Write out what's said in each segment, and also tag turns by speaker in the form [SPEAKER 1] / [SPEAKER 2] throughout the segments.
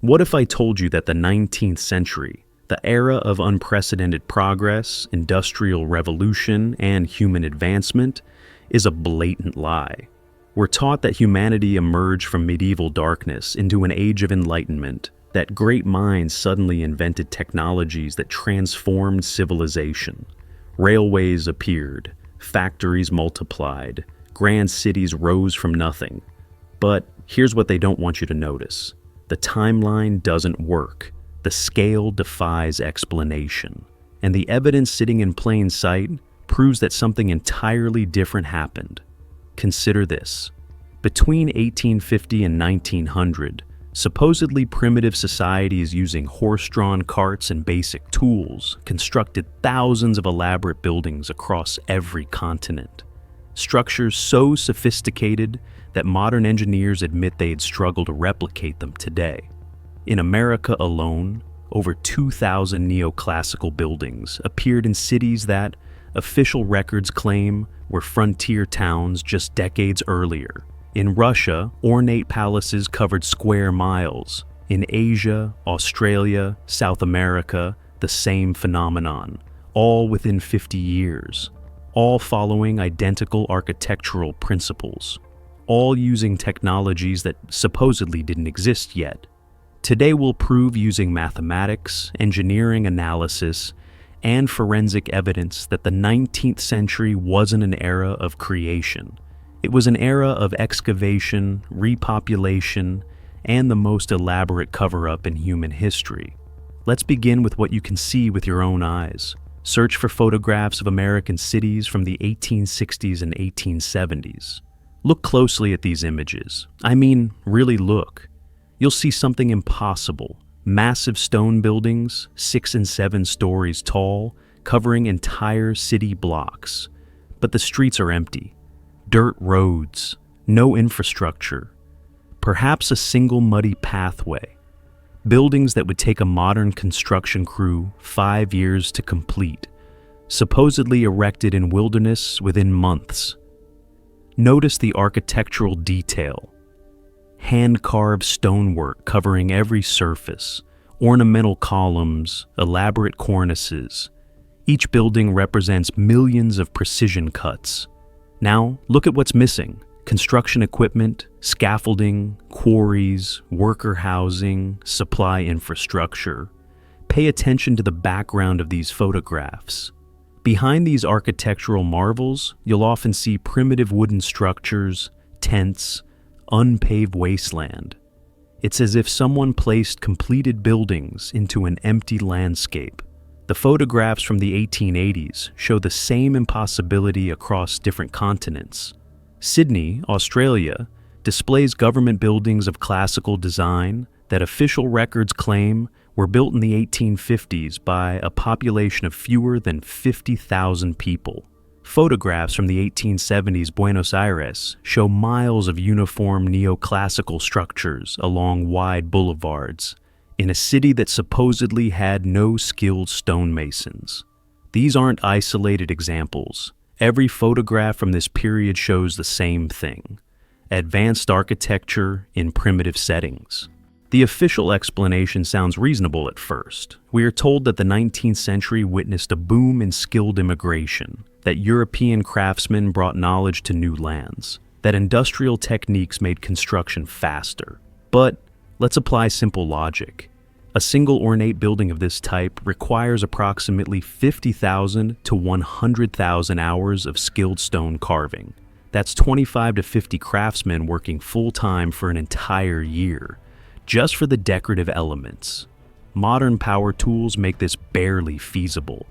[SPEAKER 1] What if I told you that the 19th century, the era of unprecedented progress, industrial revolution, and human advancement, is a blatant lie? We're taught that humanity emerged from medieval darkness into an age of enlightenment, that great minds suddenly invented technologies that transformed civilization. Railways appeared, factories multiplied, grand cities rose from nothing. But here's what they don't want you to notice. The timeline doesn't work. The scale defies explanation. And the evidence sitting in plain sight proves that something entirely different happened. Consider this. Between 1850 and 1900, supposedly primitive societies using horse-drawn carts and basic tools constructed thousands of elaborate buildings across every continent. Structures so sophisticated that modern engineers admit they'd struggle to replicate them today. In America alone, over 2,000 neoclassical buildings appeared in cities that official records claim were frontier towns just decades earlier. In Russia, ornate palaces covered square miles. In Asia, Australia, South America, the same phenomenon, all within 50 years, all following identical architectural principles, all using technologies that supposedly didn't exist yet. Today we'll prove using mathematics, engineering analysis, and forensic evidence that the 19th century wasn't an era of creation. It was an era of excavation, repopulation, and the most elaborate cover-up in human history. Let's begin with what you can see with your own eyes. Search for photographs of American cities from the 1860s and 1870s. Look closely at these images. I mean, really look. You'll see something impossible. Massive stone buildings, 6 and 7 stories tall, covering entire city blocks. But the streets are empty. Dirt roads, no infrastructure. Perhaps a single muddy pathway. Buildings that would take a modern construction crew 5 years to complete, supposedly erected in wilderness within months. Notice the architectural detail. Hand-carved stonework covering every surface, ornamental columns, elaborate cornices. Each building represents millions of precision cuts. Now, look at what's missing. Construction equipment, scaffolding, quarries, worker housing, supply infrastructure. Pay attention to the background of these photographs. Behind these architectural marvels, you'll often see primitive wooden structures, tents, unpaved wasteland. It's as if someone placed completed buildings into an empty landscape. The photographs from the 1880s show the same impossibility across different continents. Sydney, Australia, displays government buildings of classical design that official records claim were built in the 1850s by a population of fewer than 50,000 people. Photographs from the 1870s Buenos Aires show miles of uniform neoclassical structures along wide boulevards, in a city that supposedly had no skilled stonemasons. These aren't isolated examples. Every photograph from this period shows the same thing: advanced architecture in primitive settings. The official explanation sounds reasonable at first. We are told that the 19th century witnessed a boom in skilled immigration, that European craftsmen brought knowledge to new lands, that industrial techniques made construction faster. But let's apply simple logic. A single ornate building of this type requires approximately 50,000 to 100,000 hours of skilled stone carving. That's 25 to 50 craftsmen working full-time for an entire year, just for the decorative elements. Modern power tools make this barely feasible.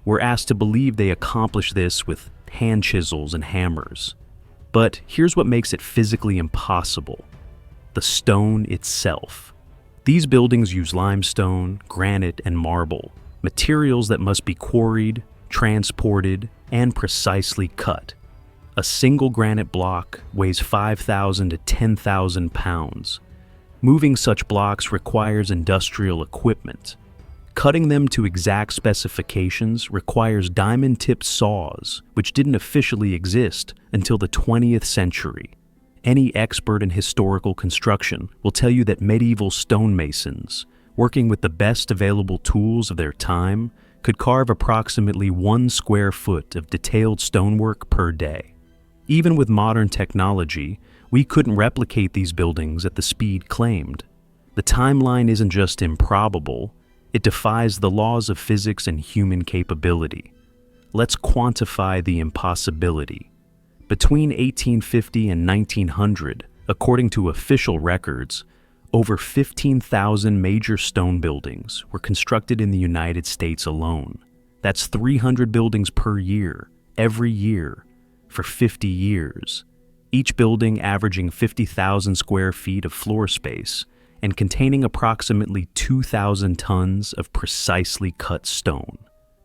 [SPEAKER 1] We're asked to believe they accomplish this with hand chisels and hammers. But here's what makes it physically impossible: the stone itself. These buildings use limestone, granite, and marble, materials that must be quarried, transported, and precisely cut. A single granite block weighs 5,000 to 10,000 pounds. Moving such blocks requires industrial equipment. Cutting them to exact specifications requires diamond-tipped saws, which didn't officially exist until the 20th century. Any expert in historical construction will tell you that medieval stonemasons, working with the best available tools of their time, could carve approximately 1 square foot of detailed stonework per day. Even with modern technology, we couldn't replicate these buildings at the speed claimed. The timeline isn't just improbable, it defies the laws of physics and human capability. Let's quantify the impossibility. Between 1850 and 1900, according to official records, over 15,000 major stone buildings were constructed in the United States alone. That's 300 buildings per year, every year, for 50 years. Each building averaging 50,000 square feet of floor space and containing approximately 2,000 tons of precisely cut stone.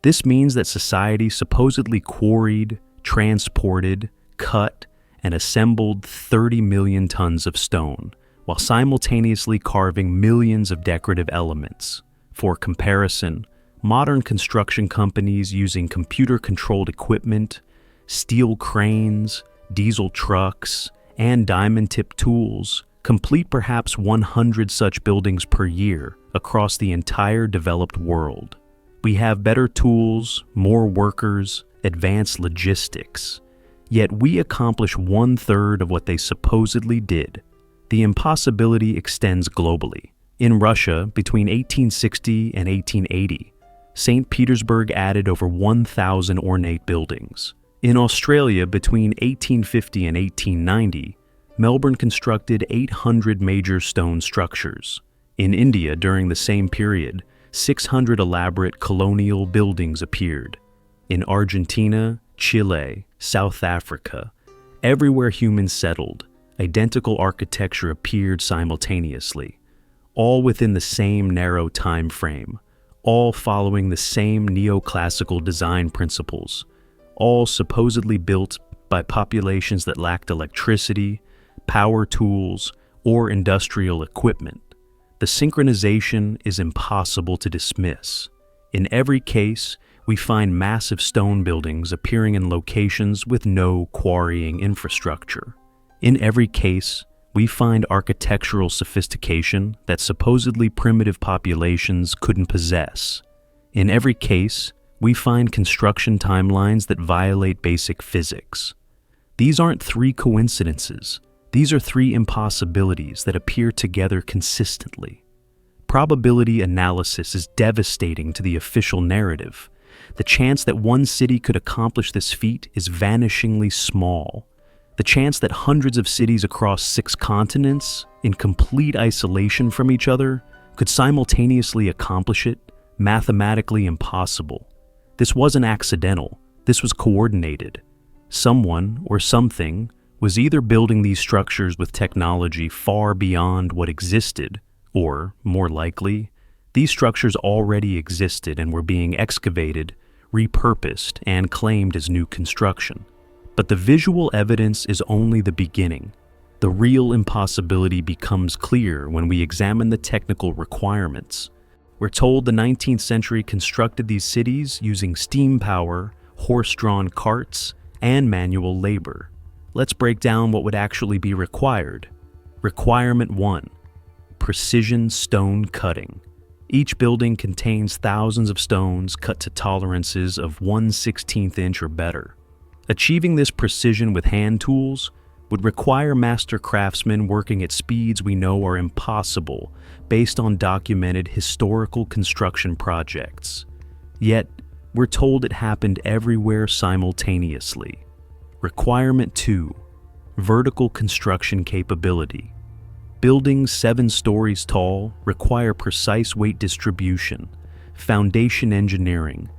[SPEAKER 1] This means that society supposedly quarried, transported, cut, and assembled 30 million tons of stone, while simultaneously carving millions of decorative elements. For comparison, modern construction companies using computer-controlled equipment, steel cranes, diesel trucks, and diamond-tipped tools complete perhaps 100 such buildings per year across the entire developed world. We have better tools, more workers, advanced logistics, yet we accomplish 1/3 of what they supposedly did. The impossibility extends globally. In Russia, between 1860 and 1880, St. Petersburg added over 1,000 ornate buildings. In Australia, between 1850 and 1890, Melbourne constructed 800 major stone structures. In India, during the same period, 600 elaborate colonial buildings appeared. In Argentina, Chile, South Africa, everywhere humans settled, identical architecture appeared simultaneously, all within the same narrow time frame, all following the same neoclassical design principles, all supposedly built by populations that lacked electricity, power tools, or industrial equipment. The synchronization is impossible to dismiss. In every case, we find massive stone buildings appearing in locations with no quarrying infrastructure. In every case, we find architectural sophistication that supposedly primitive populations couldn't possess. In every case, we find construction timelines that violate basic physics. These aren't 3 coincidences. These are 3 impossibilities that appear together consistently. Probability analysis is devastating to the official narrative. The chance that one city could accomplish this feat is vanishingly small. The chance that hundreds of cities across 6 continents, in complete isolation from each other, could simultaneously accomplish it, mathematically impossible. This wasn't accidental. This was coordinated. Someone or something was either building these structures with technology far beyond what existed, or, more likely, these structures already existed and were being excavated, repurposed, and claimed as new construction. But the visual evidence is only the beginning. The real impossibility becomes clear when we examine the technical requirements. We're told the 19th century constructed these cities using steam power, horse-drawn carts, and manual labor. Let's break down what would actually be required. Requirement 1: precision stone cutting. Each building contains thousands of stones cut to tolerances of 1/16 inch or better. Achieving this precision with hand tools would require master craftsmen working at speeds we know are impossible based on documented historical construction projects. Yet, we're told it happened everywhere simultaneously. Requirement 2: vertical construction capability. Buildings 7 stories tall require precise weight distribution, foundation engineering,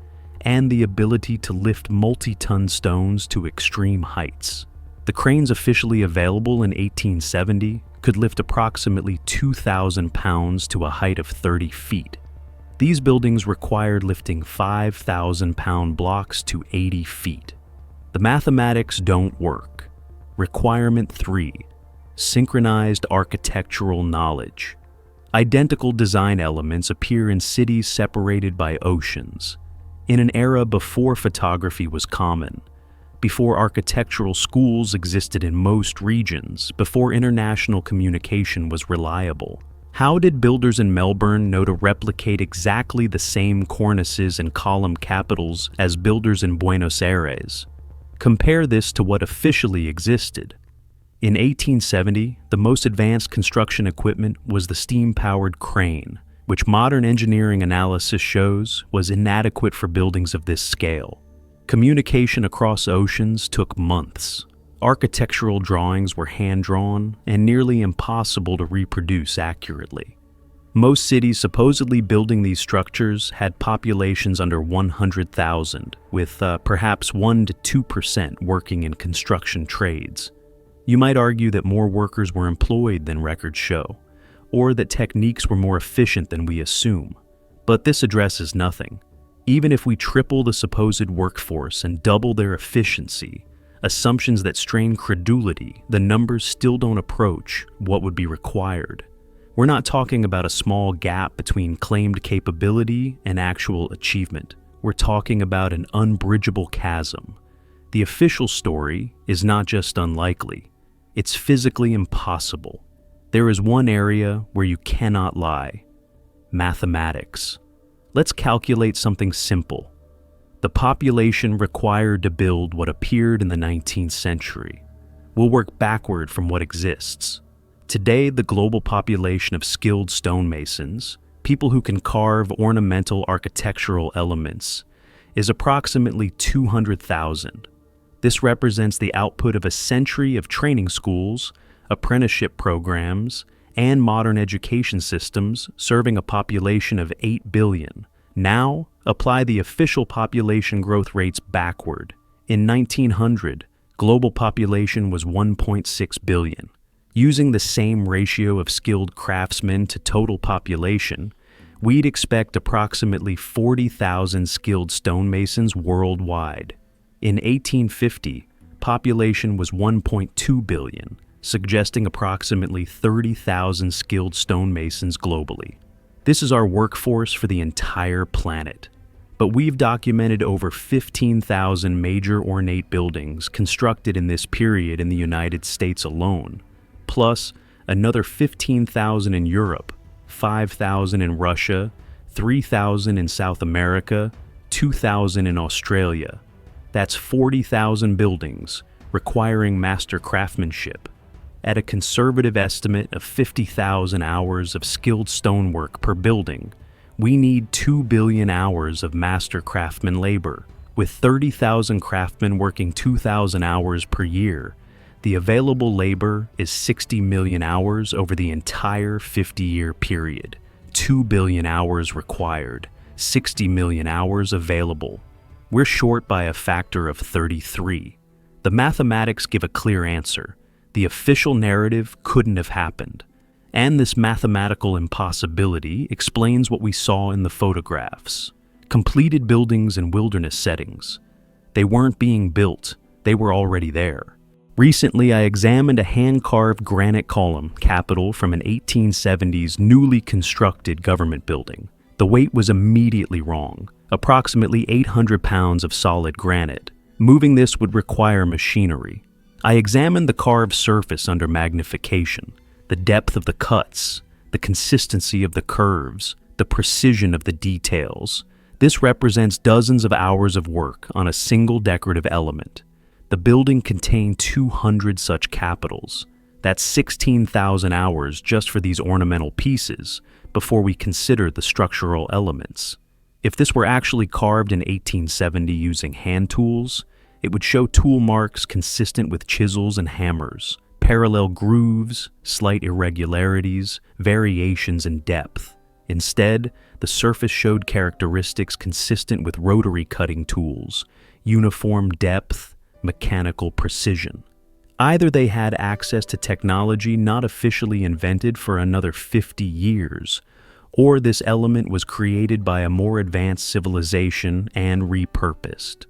[SPEAKER 1] and the ability to lift multi-ton stones to extreme heights. The cranes officially available in 1870 could lift approximately 2,000 pounds to a height of 30 feet. These buildings required lifting 5,000-pound blocks to 80 feet. The mathematics don't work. Requirement 3: synchronized architectural knowledge. Identical design elements appear in cities separated by oceans. In an era before photography was common, before architectural schools existed in most regions, before international communication was reliable. How did builders in Melbourne know to replicate exactly the same cornices and column capitals as builders in Buenos Aires? Compare this to what officially existed. In 1870, the most advanced construction equipment was the steam-powered crane, which modern engineering analysis shows was inadequate for buildings of this scale. Communication across oceans took months. Architectural drawings were hand-drawn and nearly impossible to reproduce accurately. Most cities supposedly building these structures had populations under 100,000, with perhaps 1 to 2% working in construction trades. You might argue that more workers were employed than records show, or that techniques were more efficient than we assume. But this addresses nothing. Even if we triple the supposed workforce and double their efficiency, assumptions that strain credulity, the numbers still don't approach what would be required. We're not talking about a small gap between claimed capability and actual achievement. We're talking about an unbridgeable chasm. The official story is not just unlikely, it's physically impossible. There is one area where you cannot lie: mathematics. Let's calculate something simple. The population required to build what appeared in the 19th century. We'll work backward from what exists. Today, the global population of skilled stonemasons, people who can carve ornamental architectural elements, is approximately 200,000. This represents the output of a century of training schools, apprenticeship programs, and modern education systems serving a population of 8 billion. Now, apply the official population growth rates backward. In 1900, global population was 1.6 billion. Using the same ratio of skilled craftsmen to total population, we'd expect approximately 40,000 skilled stonemasons worldwide. In 1850, population was 1.2 billion, suggesting approximately 30,000 skilled stonemasons globally. This is our workforce for the entire planet. But we've documented over 15,000 major ornate buildings constructed in this period in the United States alone, plus another 15,000 in Europe, 5,000 in Russia, 3,000 in South America, 2,000 in Australia. That's 40,000 buildings requiring master craftsmanship. At a conservative estimate of 50,000 hours of skilled stonework per building, we need 2 billion hours of master craftsman labor. With 30,000 craftsmen working 2,000 hours per year, the available labor is 60 million hours over the entire 50-year period. 2 billion hours required, 60 million hours available. We're short by a factor of 33. The mathematics give a clear answer. The official narrative couldn't have happened. And this mathematical impossibility explains what we saw in the photographs. Completed buildings in wilderness settings. They weren't being built, they were already there. Recently, I examined a hand-carved granite column capital from an 1870s newly constructed government building. The weight was immediately wrong, approximately 800 pounds of solid granite. Moving this would require machinery. I examined the carved surface under magnification, the depth of the cuts, the consistency of the curves, the precision of the details. This represents dozens of hours of work on a single decorative element. The building contained 200 such capitals. That's 16,000 hours just for these ornamental pieces before we consider the structural elements. If this were actually carved in 1870 using hand tools, it would show tool marks consistent with chisels and hammers, parallel grooves, slight irregularities, variations in depth. Instead, the surface showed characteristics consistent with rotary cutting tools, uniform depth, mechanical precision. Either they had access to technology not officially invented for another 50 years, or this element was created by a more advanced civilization and repurposed.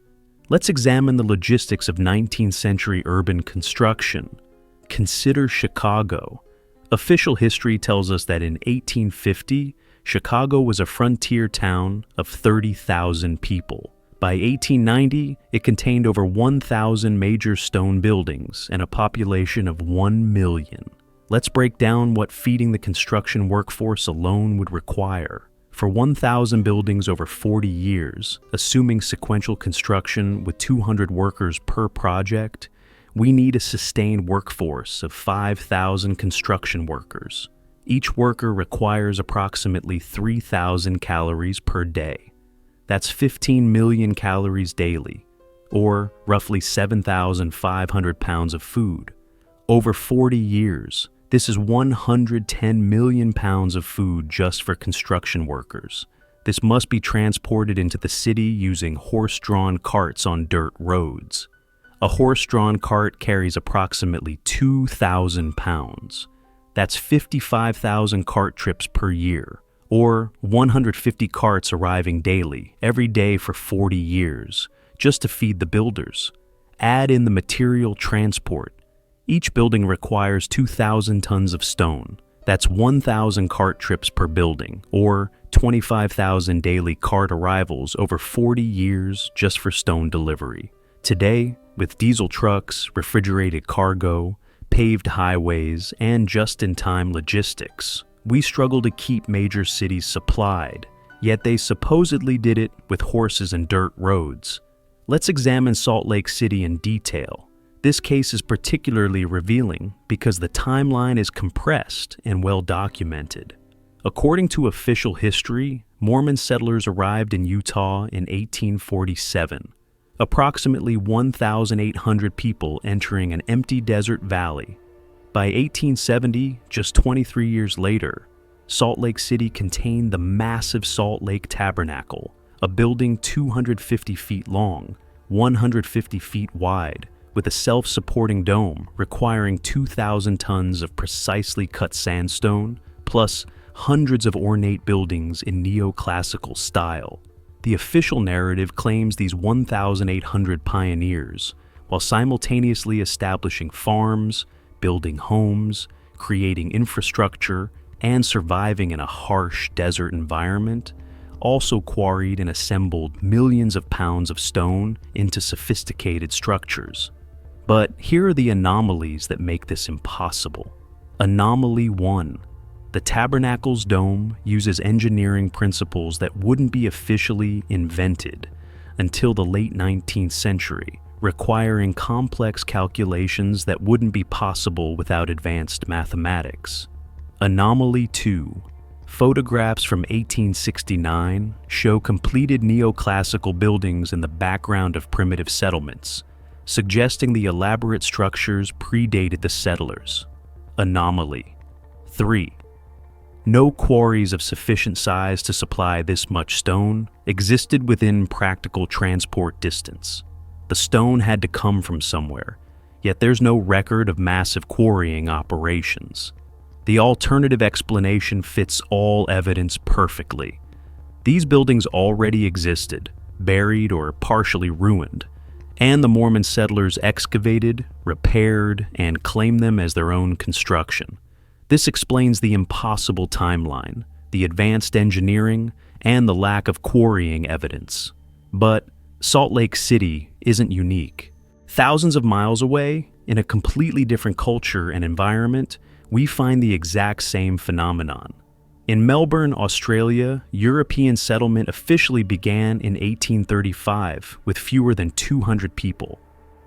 [SPEAKER 1] Let's examine the logistics of 19th century urban construction. Consider Chicago. Official history tells us that in 1850, Chicago was a frontier town of 30,000 people. By 1890, it contained over 1,000 major stone buildings and a population of 1 million. Let's break down what feeding the construction workforce alone would require. For 1,000 buildings over 40 years, assuming sequential construction with 200 workers per project, we need a sustained workforce of 5,000 construction workers. Each worker requires approximately 3,000 calories per day. That's 15 million calories daily, or roughly 7,500 pounds of food. Over 40 years, this is 110 million pounds of food just for construction workers. This must be transported into the city using horse-drawn carts on dirt roads. A horse-drawn cart carries approximately 2,000 pounds. That's 55,000 cart trips per year, or 150 carts arriving daily, every day for 40 years, just to feed the builders. Add in the material transport. Each building requires 2,000 tons of stone. That's 1,000 cart trips per building, or 25,000 daily cart arrivals over 40 years just for stone delivery. Today, with diesel trucks, refrigerated cargo, paved highways, and just-in-time logistics, we struggle to keep major cities supplied, yet they supposedly did it with horses and dirt roads. Let's examine Salt Lake City in detail. This case is particularly revealing because the timeline is compressed and well documented. According to official history, Mormon settlers arrived in Utah in 1847. Approximately 1,800 people entering an empty desert valley. By 1870, just 23 years later, Salt Lake City contained the massive Salt Lake Tabernacle, a building 250 feet long, 150 feet wide, with a self-supporting dome requiring 2,000 tons of precisely cut sandstone, plus hundreds of ornate buildings in neoclassical style. The official narrative claims these 1,800 pioneers, while simultaneously establishing farms, building homes, creating infrastructure, and surviving in a harsh desert environment, also quarried and assembled millions of pounds of stone into sophisticated structures. But here are the anomalies that make this impossible. Anomaly 1. The tabernacle's dome uses engineering principles that wouldn't be officially invented until the late 19th century, requiring complex calculations that wouldn't be possible without advanced mathematics. Anomaly 2. Photographs from 1869 show completed neoclassical buildings in the background of primitive settlements, suggesting the elaborate structures predated the settlers. Anomaly 3. No quarries of sufficient size to supply this much stone existed within practical transport distance. The stone had to come from somewhere, yet there's no record of massive quarrying operations. The alternative explanation fits all evidence perfectly. These buildings already existed, buried or partially ruined, and the Mormon settlers excavated, repaired, and claimed them as their own construction. This explains the impossible timeline, the advanced engineering, and the lack of quarrying evidence. But Salt Lake City isn't unique. Thousands of miles away, in a completely different culture and environment, we find the exact same phenomenon. In Melbourne, Australia, European settlement officially began in 1835 with fewer than 200 people.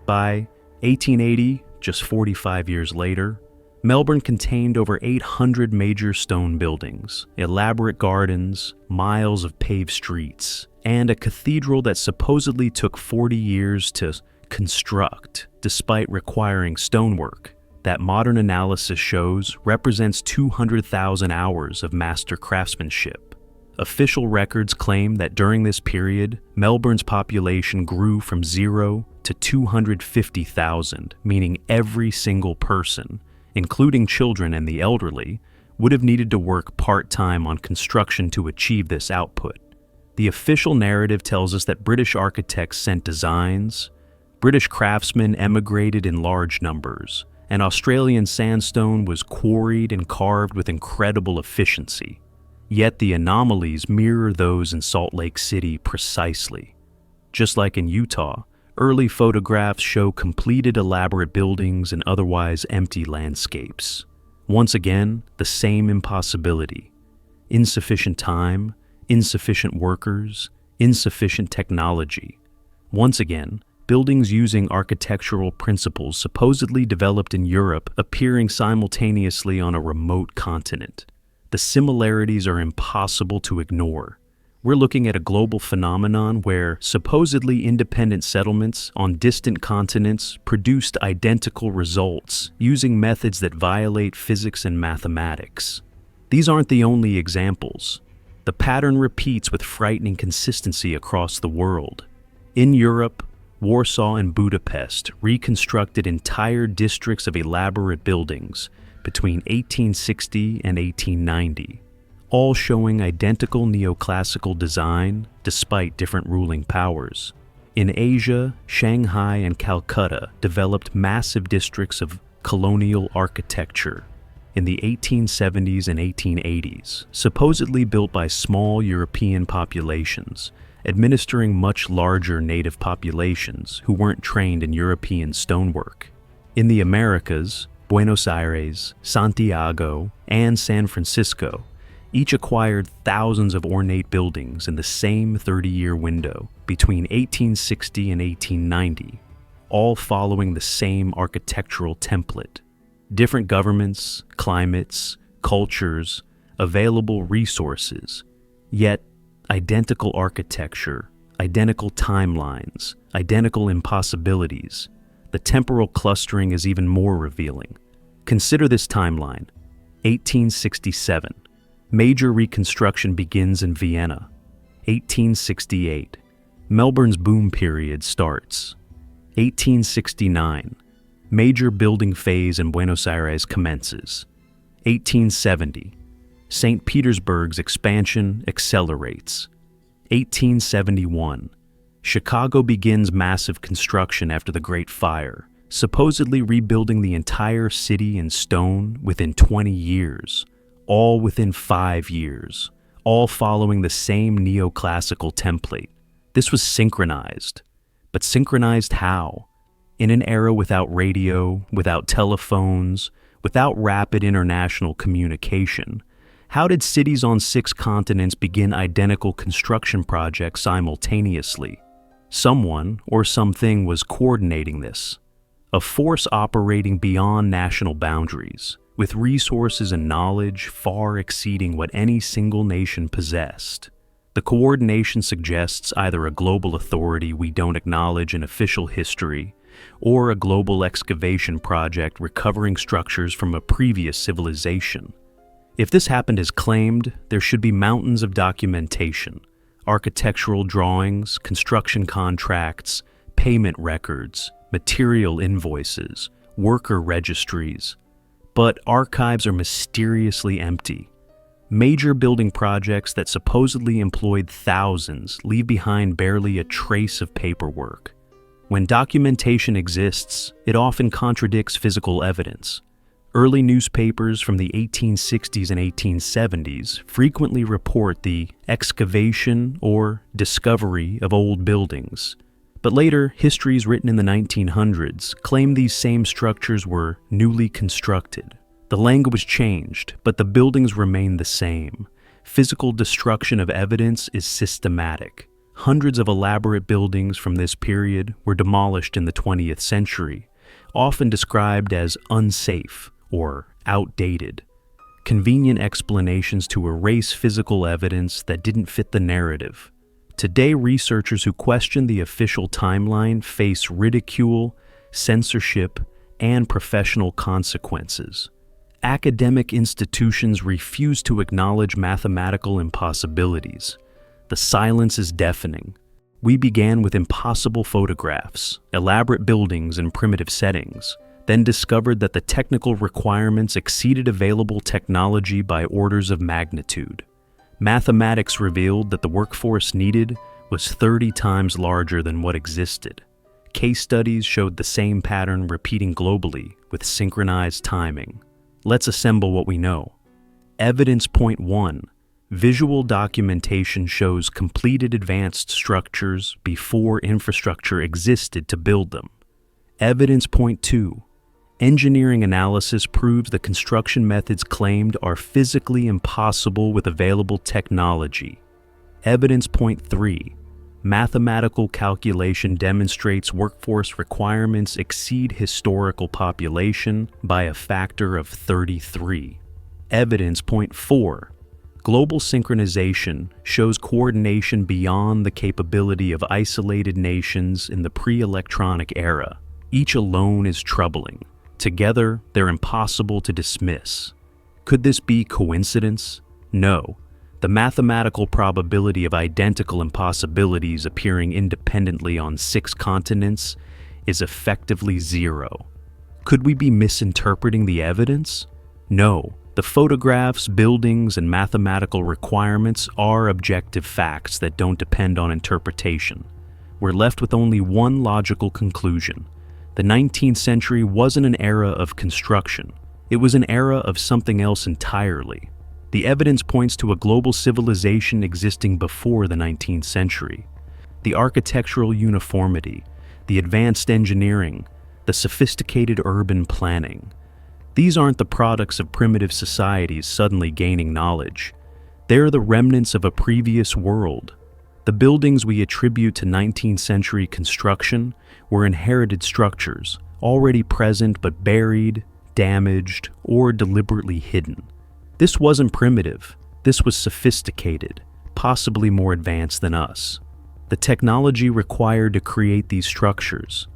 [SPEAKER 1] By 1880, just 45 years later, Melbourne contained over 800 major stone buildings, elaborate gardens, miles of paved streets, and a cathedral that supposedly took 40 years to construct, despite requiring stonework, that modern analysis shows represents 200,000 hours of master craftsmanship. Official records claim that during this period, Melbourne's population grew from 0 to 250,000, meaning every single person, including children and the elderly, would have needed to work part-time on construction to achieve this output. The official narrative tells us that British architects sent designs, British craftsmen emigrated in large numbers, and Australian sandstone was quarried and carved with incredible efficiency. Yet the anomalies mirror those in Salt Lake City precisely. Just like in Utah, early photographs show completed elaborate buildings and otherwise empty landscapes. Once again, the same impossibility. Insufficient time, insufficient workers, insufficient technology. Once again, buildings using architectural principles supposedly developed in Europe appearing simultaneously on a remote continent. The similarities are impossible to ignore. We're looking at a global phenomenon where supposedly independent settlements on distant continents produced identical results using methods that violate physics and mathematics. These aren't the only examples. The pattern repeats with frightening consistency across the world. In Europe, Warsaw and Budapest reconstructed entire districts of elaborate buildings between 1860 and 1890. All showing identical neoclassical design despite different ruling powers. In Asia, Shanghai and Calcutta developed massive districts of colonial architecture in the 1870s and 1880s, supposedly built by small European populations, administering much larger native populations who weren't trained in European stonework. In the Americas, Buenos Aires, Santiago, and San Francisco each acquired thousands of ornate buildings in the same 30-year window between 1860 and 1890, all following the same architectural template. Different governments, climates, cultures, available resources, yet identical architecture, identical timelines, identical impossibilities. The temporal clustering is even more revealing. Consider this timeline. 1867. Major reconstruction begins in Vienna. 1868. Melbourne's boom period starts. 1869. Major building phase in Buenos Aires commences. 1870. St. Petersburg's expansion accelerates. 1871. Chicago begins massive construction after the Great Fire, supposedly rebuilding the entire city in stone within 20 years. All within 5 years, all following the same neoclassical template. This was synchronized. But synchronized how? In an era without radio, without telephones, without rapid international communication, how did cities on 6 continents begin identical construction projects simultaneously? Someone or something was coordinating this. A force operating beyond national boundaries, with resources and knowledge far exceeding what any single nation possessed. The coordination suggests either a global authority we don't acknowledge in official history, or a global excavation project recovering structures from a previous civilization. If this happened as claimed, there should be mountains of documentation, architectural drawings, construction contracts, payment records, material invoices, worker registries. But archives are mysteriously empty. Major building projects that supposedly employed thousands leave behind barely a trace of paperwork. When documentation exists, it often contradicts physical evidence. Early newspapers from the 1860s and 1870s frequently report the excavation or discovery of old buildings. But later, histories written in the 1900s claim these same structures were newly constructed. The language changed, but the buildings remain the same. Physical destruction of evidence is systematic. Hundreds of elaborate buildings from this period were demolished in the 20th century, often described as unsafe or outdated. Convenient explanations to erase physical evidence that didn't fit the narrative. Today, researchers who question the official timeline face ridicule, censorship, and professional consequences. Academic institutions refuse to acknowledge mathematical impossibilities. The silence is deafening. We began with impossible photographs, elaborate buildings in primitive settings, then discovered that the technical requirements exceeded available technology by orders of magnitude. Mathematics revealed that the workforce needed was 30 times larger than what existed. Case studies showed the same pattern repeating globally with synchronized timing. Let's assemble what we know. Evidence point 1. Visual documentation shows completed advanced structures before infrastructure existed to build them. Evidence point 2. Engineering analysis proves the construction methods claimed are physically impossible with available technology. Evidence point 3. Mathematical calculation demonstrates workforce requirements exceed historical population by a factor of 33. Evidence point 4. Global synchronization shows coordination beyond the capability of isolated nations in the pre-electronic era. Each alone is troubling. Together, they're impossible to dismiss. Could this be coincidence? No. The mathematical probability of identical impossibilities appearing independently on 6 continents is effectively 0. Could we be misinterpreting the evidence? No. The photographs, buildings, and mathematical requirements are objective facts that don't depend on interpretation. We're left with only one logical conclusion. The 19th century wasn't an era of construction. It was an era of something else entirely. The evidence points to a global civilization existing before the 19th century. The architectural uniformity, the advanced engineering, the sophisticated urban planning. These aren't the products of primitive societies suddenly gaining knowledge. They're the remnants of a previous world. The buildings we attribute to 19th century construction were inherited structures, already present but buried, damaged, or deliberately hidden. This wasn't primitive. This was sophisticated, possibly more advanced than us. The technology required to create these structures,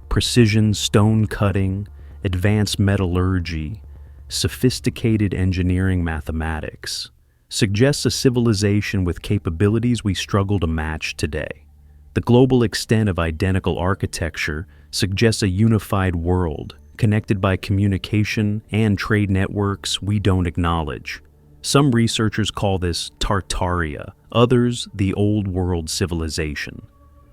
[SPEAKER 1] precision stone cutting, advanced metallurgy, sophisticated engineering mathematics, suggests a civilization with capabilities we struggle to match today. The global extent of identical architecture suggests a unified world, connected by communication and trade networks we don't acknowledge. Some researchers call this Tartaria, others the Old World Civilization.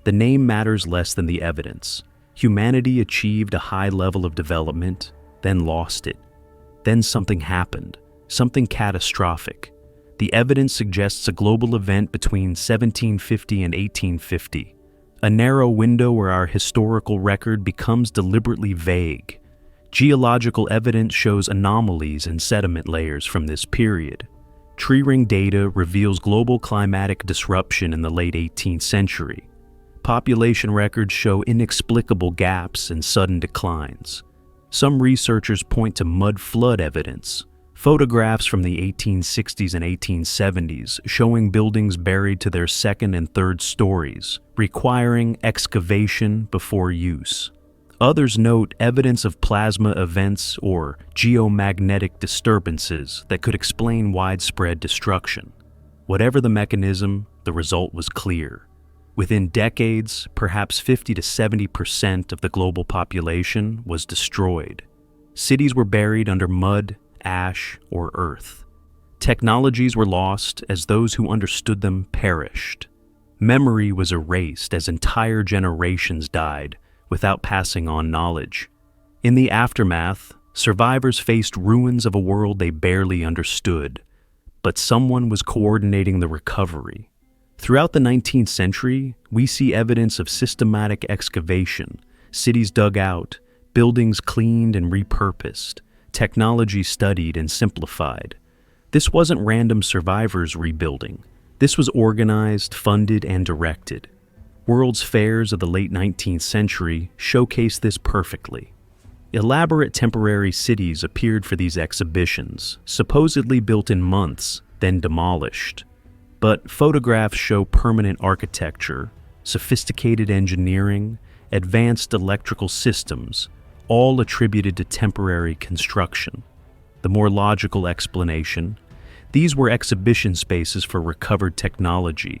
[SPEAKER 1] The name matters less than the evidence. Humanity achieved a high level of development, then lost it. Then something happened, something catastrophic. The evidence suggests a global event between 1750 and 1850, a narrow window where our historical record becomes deliberately vague. Geological evidence shows anomalies in sediment layers from this period. Tree ring data reveals global climatic disruption in the late 18th century. Population records show inexplicable gaps and sudden declines. Some researchers point to mud flood evidence, photographs from the 1860s and 1870s showing buildings buried to their second and third stories, requiring excavation before use. Others note evidence of plasma events or geomagnetic disturbances that could explain widespread destruction. Whatever the mechanism, the result was clear. Within decades, perhaps 50 to 70% of the global population was destroyed. Cities were buried under mud, ash, or earth. Technologies were lost as those who understood them perished. Memory was erased as entire generations died without passing on knowledge. In the aftermath, survivors faced ruins of a world they barely understood, but someone was coordinating the recovery. Throughout the 19th century, we see evidence of systematic excavation, cities dug out, buildings cleaned and repurposed, technology studied and simplified. This wasn't random survivors rebuilding. This was organized, funded, and directed. World's fairs of the late 19th century showcase this perfectly. Elaborate temporary cities appeared for these exhibitions, supposedly built in months, then demolished. But photographs show permanent architecture, sophisticated engineering, advanced electrical systems, all attributed to temporary construction. The more logical explanation: these were exhibition spaces for recovered technology,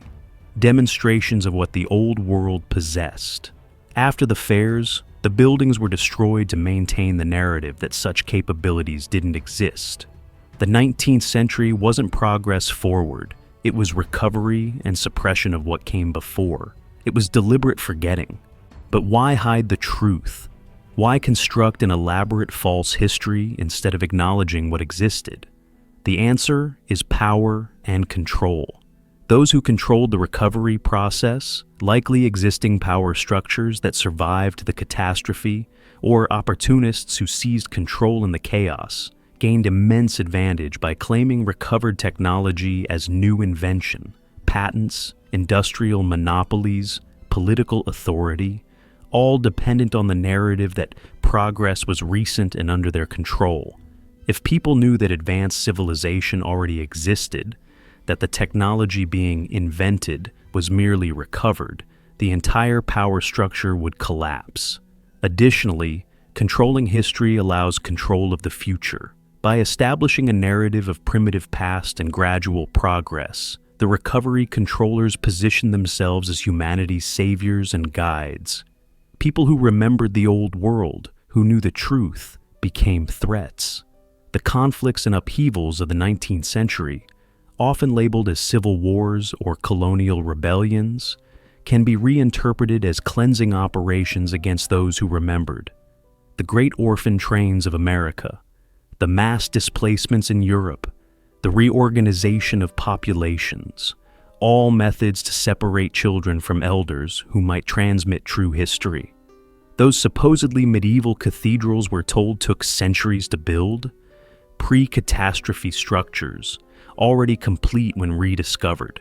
[SPEAKER 1] demonstrations of what the old world possessed. After the fairs, the buildings were destroyed to maintain the narrative that such capabilities didn't exist. The 19th century wasn't progress forward. It was recovery and suppression of what came before. It was deliberate forgetting. But why hide the truth? Why construct an elaborate false history instead of acknowledging what existed? The answer is power and control. Those who controlled the recovery process, likely existing power structures that survived the catastrophe, or opportunists who seized control in the chaos, gained immense advantage by claiming recovered technology as new invention, patents, industrial monopolies, political authority, all dependent on the narrative that progress was recent and under their control. If people knew that advanced civilization already existed, that the technology being invented was merely recovered, the entire power structure would collapse. Additionally, controlling history allows control of the future. By establishing a narrative of primitive past and gradual progress, the recovery controllers position themselves as humanity's saviors and guides. People who remembered the old world, who knew the truth, became threats. The conflicts and upheavals of the 19th century, often labeled as civil wars or colonial rebellions, can be reinterpreted as cleansing operations against those who remembered. The great orphan trains of America, the mass displacements in Europe, the reorganization of populations, all methods to separate children from elders who might transmit true history. Those supposedly medieval cathedrals we're told took centuries to build, pre-catastrophe structures, already complete when rediscovered.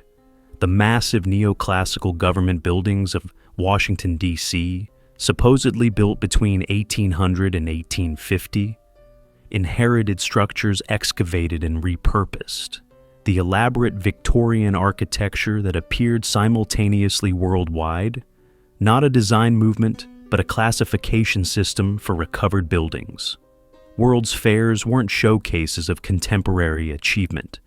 [SPEAKER 1] The massive neoclassical government buildings of Washington, D.C., supposedly built between 1800 and 1850, inherited structures excavated and repurposed. The elaborate Victorian architecture that appeared simultaneously worldwide, not a design movement, but a classification system for recovered buildings. World's fairs weren't showcases of contemporary achievement.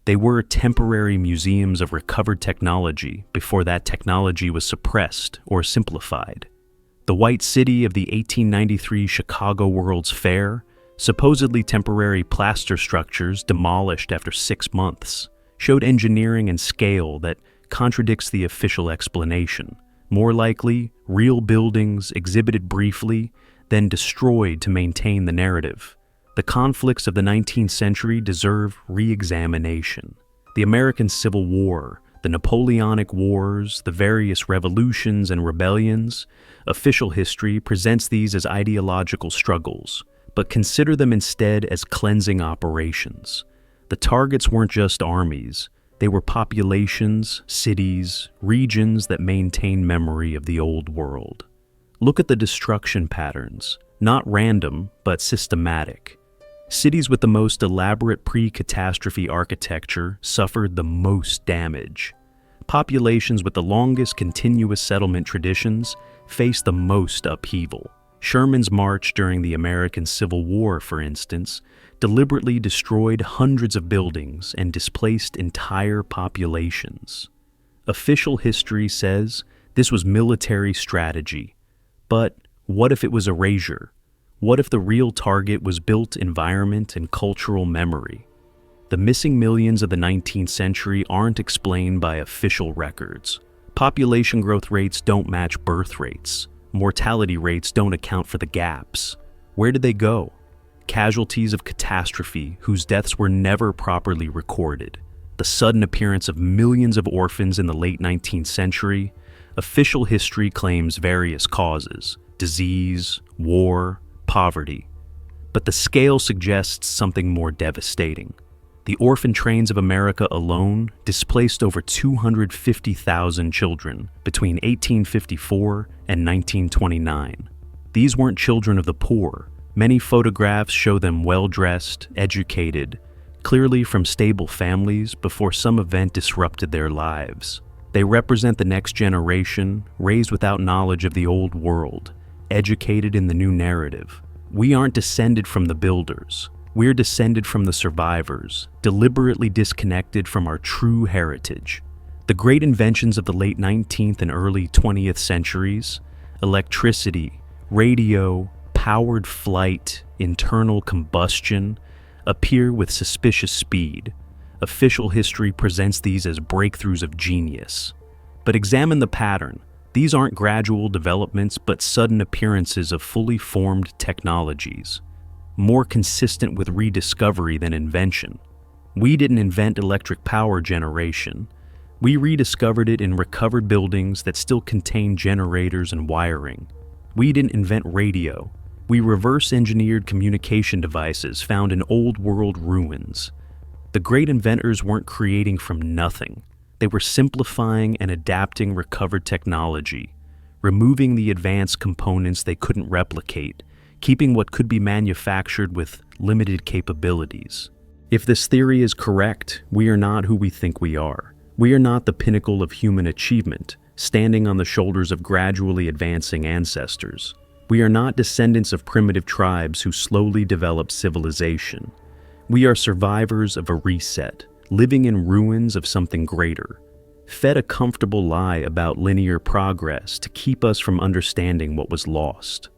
[SPEAKER 1] They were temporary museums of recovered technology before that technology was suppressed or simplified. The White City of the 1893 Chicago World's Fair, supposedly temporary plaster structures demolished after 6 months, showed engineering and scale that contradicts the official explanation. More likely, real buildings exhibited briefly, then destroyed to maintain the narrative. The conflicts of the 19th century deserve re-examination. The American Civil War, the Napoleonic Wars, the various revolutions and rebellions, official history presents these as ideological struggles, but consider them instead as cleansing operations. The targets weren't just armies. They were populations, cities, regions that maintain memory of the old world. Look at the destruction patterns, not random, but systematic. Cities with the most elaborate pre-catastrophe architecture suffered the most damage. Populations with the longest continuous settlement traditions faced the most upheaval. Sherman's march during the American Civil War, for instance, deliberately destroyed hundreds of buildings and displaced entire populations. Official history says this was military strategy. But what if it was erasure? What if the real target was built environment and cultural memory? The missing millions of the 19th century aren't explained by official records. Population growth rates don't match birth rates. Mortality rates don't account for the gaps. Where did they go? Casualties of catastrophe whose deaths were never properly recorded. The sudden appearance of millions of orphans in the late 19th century. Official history claims various causes: disease, war, poverty. But the scale suggests something more devastating. The orphan trains of America alone displaced over 250,000 children between 1854 and 1929. These weren't children of the poor. Many photographs show them well-dressed, educated, clearly from stable families before some event disrupted their lives. They represent the next generation, raised without knowledge of the old world, educated in the new narrative. We aren't descended from the builders. We're descended from the survivors, deliberately disconnected from our true heritage. The great inventions of the late 19th and early 20th centuries, electricity, radio, powered flight, internal combustion, appear with suspicious speed. Official history presents these as breakthroughs of genius. But examine the pattern. These aren't gradual developments, but sudden appearances of fully formed technologies, more consistent with rediscovery than invention. We didn't invent electric power generation. We rediscovered it in recovered buildings that still contain generators and wiring. We didn't invent radio. We reverse-engineered communication devices found in old-world ruins. The great inventors weren't creating from nothing. They were simplifying and adapting recovered technology, removing the advanced components they couldn't replicate, keeping what could be manufactured with limited capabilities. If this theory is correct, we are not who we think we are. We are not the pinnacle of human achievement, standing on the shoulders of gradually advancing ancestors. We are not descendants of primitive tribes who slowly developed civilization. We are survivors of a reset, living in ruins of something greater, fed a comfortable lie about linear progress to keep us from understanding what was lost.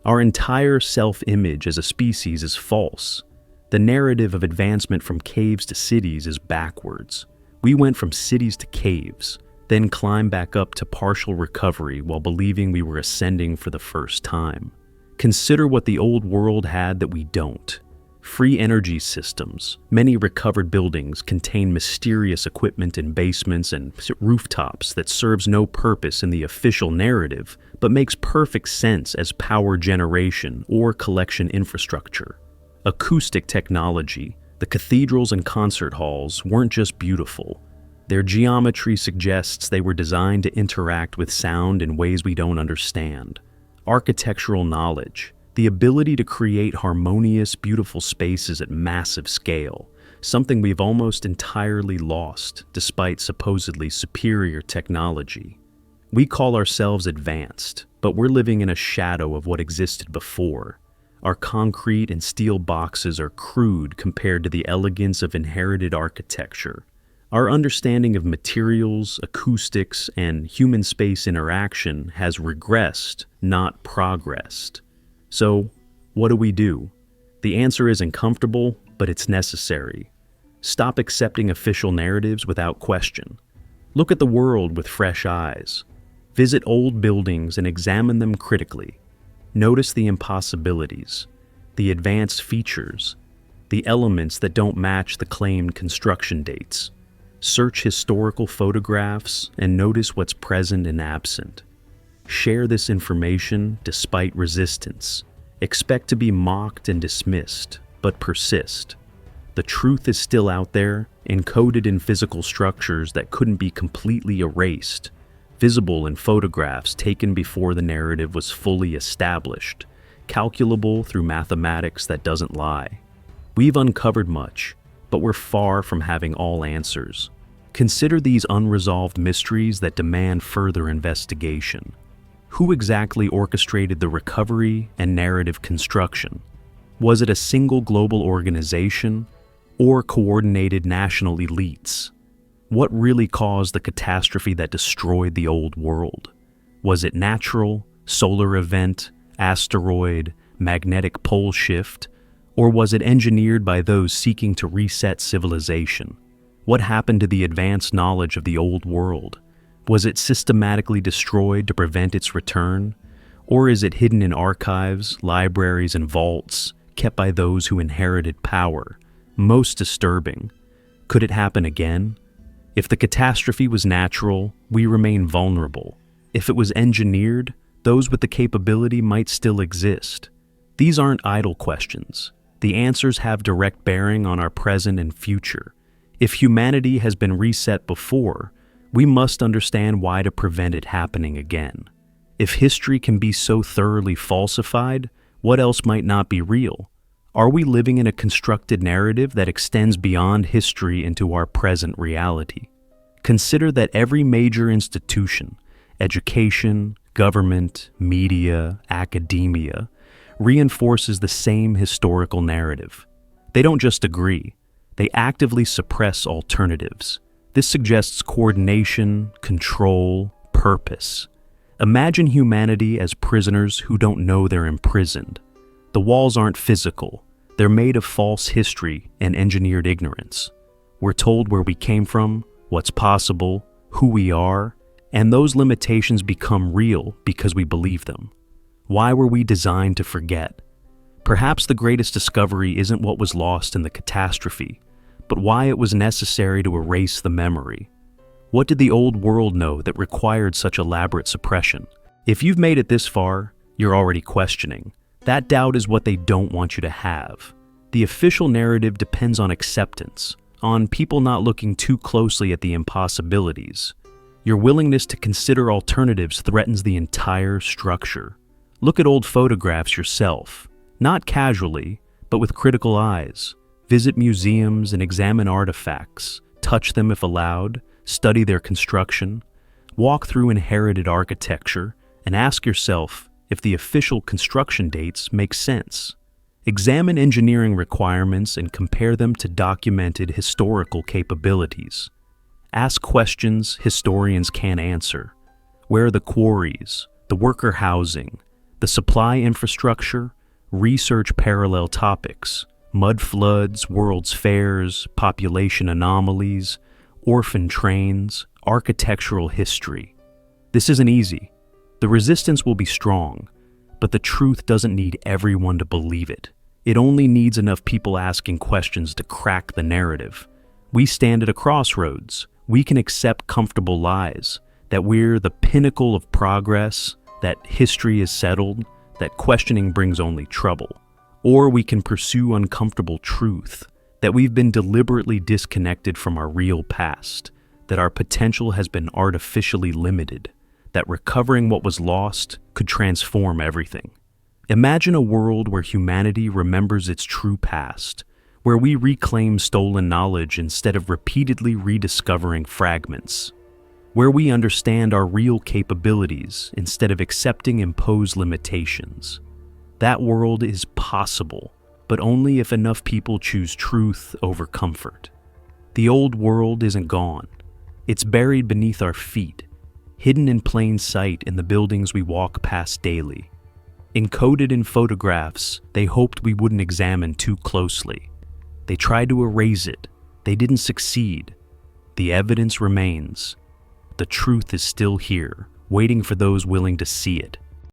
[SPEAKER 1] Our entire self-image as a species is false. The narrative of advancement from caves to cities is backwards. We went from cities to caves, then climbed back up to partial recovery while believing we were ascending for the first time. Consider what the old world had that we don't. Free energy systems. Many recovered buildings contain mysterious equipment in basements and rooftops that serves no purpose in the official narrative, but makes perfect sense as power generation or collection infrastructure. Acoustic technology. The cathedrals and concert halls weren't just beautiful. Their geometry suggests they were designed to interact with sound in ways we don't understand. Architectural knowledge. The ability to create harmonious, beautiful spaces at massive scale, something we've almost entirely lost despite supposedly superior technology. We call ourselves advanced, but we're living in a shadow of what existed before. Our concrete and steel boxes are crude compared to the elegance of inherited architecture. Our understanding of materials, acoustics, and human space interaction has regressed, not progressed. So, what do? The answer isn't comfortable, but it's necessary. Stop accepting official narratives without question. Look at the world with fresh eyes. Visit old buildings and examine them critically. Notice the impossibilities, the advanced features, the elements that don't match the claimed construction dates. Search historical photographs and notice what's present and absent. Share this information despite resistance. Expect to be mocked and dismissed, but persist. The truth is still out there, encoded in physical structures that couldn't be completely erased, visible in photographs taken before the narrative was fully established, calculable through mathematics that doesn't lie. We've uncovered much, but we're far from having all answers. Consider these unresolved mysteries that demand further investigation. Who exactly orchestrated the recovery and narrative construction? Was it a single global organization or coordinated national elites? What really caused the catastrophe that destroyed the old world? Was it natural, solar event, asteroid, magnetic pole shift, or was it engineered by those seeking to reset civilization? What happened to the advanced knowledge of the old world? Was it systematically destroyed to prevent its return? Or is it hidden in archives, libraries, and vaults, kept by those who inherited power? Most disturbing. Could it happen again? If the catastrophe was natural, we remain vulnerable. If it was engineered, those with the capability might still exist. These aren't idle questions. The answers have direct bearing on our present and future. If humanity has been reset before, we must understand why to prevent it happening again. If history can be so thoroughly falsified, what else might not be real? Are we living in a constructed narrative that extends beyond history into our present reality? Consider that every major institution, education, government, media, academia, reinforces the same historical narrative. They don't just agree, they actively suppress alternatives. This suggests coordination, control, purpose. Imagine humanity as prisoners who don't know they're imprisoned. The walls aren't physical. They're made of false history and engineered ignorance. We're told where we came from, what's possible, who we are, and those limitations become real because we believe them. Why were we designed to forget? Perhaps the greatest discovery isn't what was lost in the catastrophe, but why it was necessary to erase the memory. What did the old world know that required such elaborate suppression? If you've made it this far, you're already questioning. That doubt is what they don't want you to have. The official narrative depends on acceptance, on people not looking too closely at the impossibilities. Your willingness to consider alternatives threatens the entire structure. Look at old photographs yourself, not casually, but with critical eyes. Visit museums and examine artifacts, touch them if allowed, study their construction, walk through inherited architecture, and ask yourself if the official construction dates make sense. Examine engineering requirements and compare them to documented historical capabilities. Ask questions historians can't answer. Where are the quarries, the worker housing, the supply infrastructure? Research parallel topics: mud floods, world's fairs, population anomalies, orphan trains, architectural history. This isn't easy. The resistance will be strong, but the truth doesn't need everyone to believe it. It only needs enough people asking questions to crack the narrative. We stand at a crossroads. We can accept comfortable lies, that we're the pinnacle of progress, that history is settled, that questioning brings only trouble. Or we can pursue uncomfortable truth, that we've been deliberately disconnected from our real past, that our potential has been artificially limited, that recovering what was lost could transform everything. Imagine a world where humanity remembers its true past, where we reclaim stolen knowledge instead of repeatedly rediscovering fragments, where we understand our real capabilities instead of accepting imposed limitations. That world is possible, but only if enough people choose truth over comfort. The old world isn't gone. It's buried beneath our feet, hidden in plain sight in the buildings we walk past daily. Encoded in photographs they hoped we wouldn't examine too closely. They tried to erase it. They didn't succeed. The evidence remains. The truth is still here, waiting for those willing to see it.